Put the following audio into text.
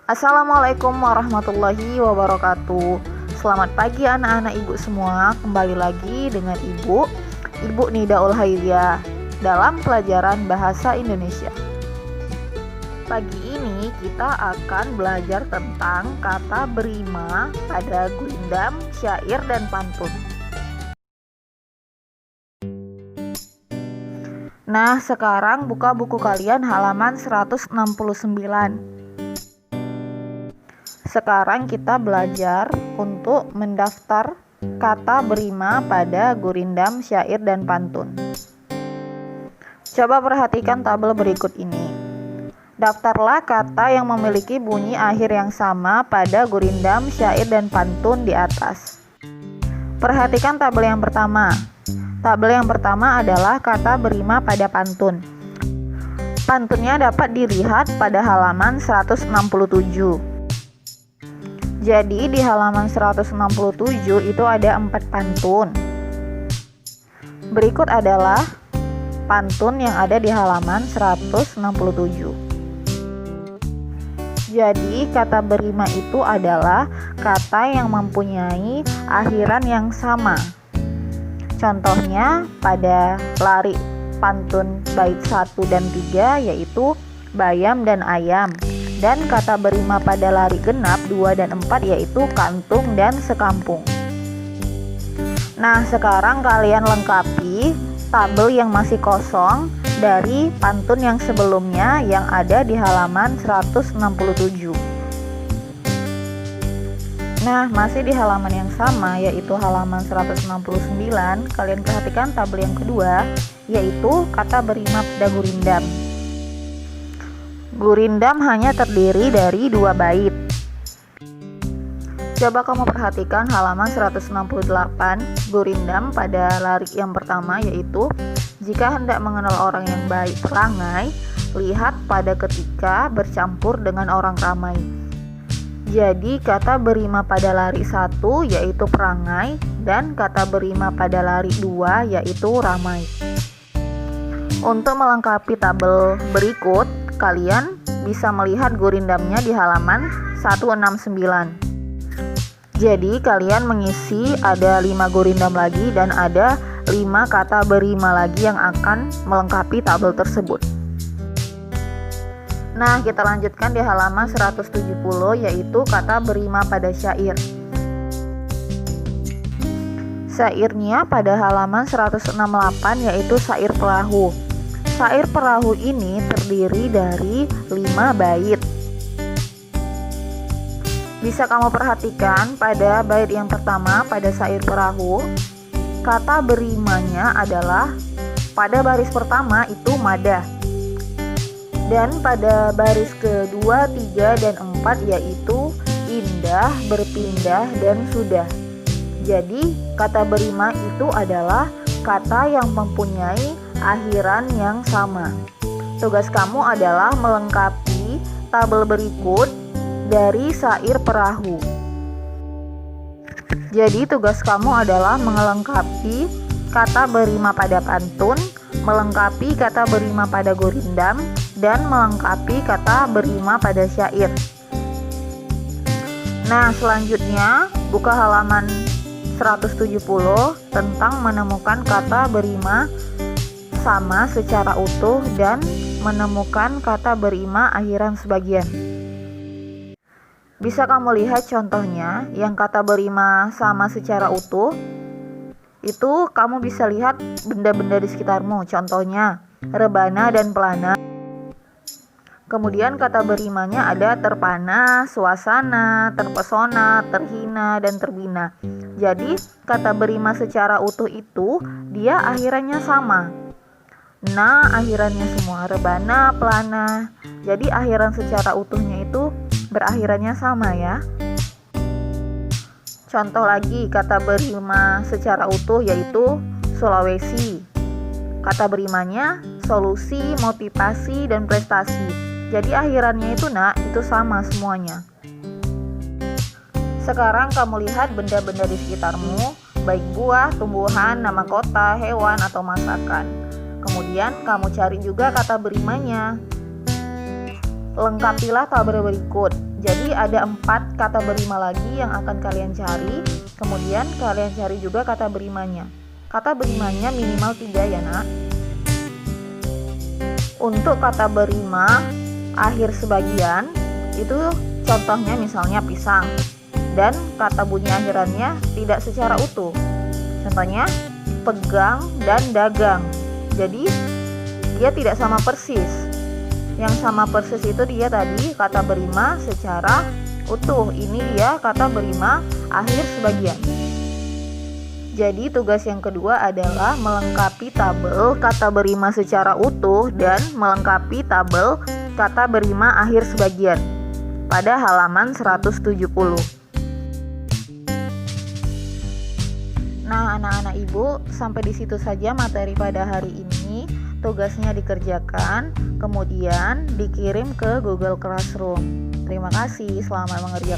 Assalamualaikum warahmatullahi wabarakatuh. Selamat pagi anak-anak ibu semua. Kembali lagi dengan Ibu Nidaul Hairiyah dalam pelajaran Bahasa Indonesia. Pagi ini kita akan belajar tentang kata berima pada gurindam, syair, dan pantun. Nah, sekarang buka buku kalian halaman 169. Sekarang kita belajar untuk mendaftar kata berima pada gurindam, syair, dan pantun. Coba perhatikan tabel berikut ini. Daftarlah kata yang memiliki bunyi akhir yang sama pada gurindam, syair, dan pantun di atas. Perhatikan tabel yang pertama. Tabel yang pertama adalah kata berima pada pantun. Pantunnya dapat dilihat pada halaman 167. Jadi di halaman 167 itu ada 4 pantun. Berikut adalah pantun yang ada di halaman 167. Jadi kata berima itu adalah kata yang mempunyai akhiran yang sama. Contohnya pada lari pantun bait 1 dan 3 yaitu bayam dan ayam. Dan kata berima pada lari genap 2 dan 4 yaitu kantung dan sekampung. Nah, sekarang kalian lengkapi tabel yang masih kosong dari pantun yang sebelumnya yang ada di halaman 167. Nah, masih di halaman yang sama yaitu halaman 169. Kalian perhatikan tabel yang kedua yaitu kata berima pada gurindam. Gurindam hanya terdiri dari 2 bait. Coba kamu perhatikan halaman 168. Gurindam pada lari yang pertama yaitu jika hendak mengenal orang yang baik perangai, lihat pada ketika bercampur dengan orang ramai. Jadi kata berima pada lari 1 yaitu perangai dan kata berima pada lari 2 yaitu ramai. Untuk melengkapi tabel berikut, kalian bisa melihat gurindamnya di halaman 169. Jadi kalian mengisi ada 5 gurindam lagi dan ada 5 kata berima lagi yang akan melengkapi tabel tersebut. Nah, kita lanjutkan di halaman 170 yaitu kata berima pada syair. Syairnya pada halaman 168 yaitu syair perahu. Syair perahu ini terdiri dari 5 bait. Bisa kamu perhatikan pada bait yang pertama pada syair perahu, kata berimanya adalah pada baris pertama itu madah. Dan pada baris kedua, 3, dan 4 yaitu indah, berpindah, dan sudah. Jadi kata berima itu adalah kata yang mempunyai akhiran yang sama. Tugas kamu adalah melengkapi tabel berikut dari syair perahu. Jadi tugas kamu adalah melengkapi kata berima pada pantun, melengkapi kata berima pada gurindam, dan melengkapi kata berima pada syair. Nah, selanjutnya buka halaman 170 tentang menemukan kata berima sama secara utuh dan menemukan kata berima akhiran sebagian. Bisa kamu lihat contohnya yang kata berima sama secara utuh. Itu kamu bisa lihat benda-benda di sekitarmu. Contohnya rebana dan pelana. Kemudian kata berimanya ada terpana, suasana, terpesona, terhina, dan terbina. Jadi kata berima secara utuh itu dia akhirannya sama. Nah, akhirannya semua rebana, pelana. Jadi akhiran secara utuhnya itu berakhirannya sama ya. Contoh lagi kata berima secara utuh yaitu Sulawesi. Kata berimanya solusi, motivasi, dan prestasi. Jadi akhirannya itu sama semuanya. Sekarang kamu lihat benda-benda di sekitarmu, baik buah, tumbuhan, nama kota, hewan, atau masakan. Kemudian kamu cari juga kata berimanya. Lengkapilah tabel berikut Jadi ada 4 kata berima lagi yang akan kalian cari. Kemudian kalian cari juga kata berimanya. Kata berimanya minimal 3 ya nak. Untuk kata berima akhir sebagian itu contohnya misalnya pisang, dan kata bunyi akhirannya tidak secara utuh. Contohnya pegang dan dagang. Jadi dia tidak sama persis. Yang sama persis itu dia tadi kata berima secara utuh. Ini dia kata berima akhir sebagian. Jadi tugas yang kedua adalah melengkapi tabel kata berima secara utuh dan melengkapi tabel kata berima akhir sebagian pada halaman 170. Nah, anak-anak ibu, sampai di situ saja materi pada hari ini. Tugasnya dikerjakan, kemudian dikirim ke Google Classroom. Terima kasih, selamat mengerjakan.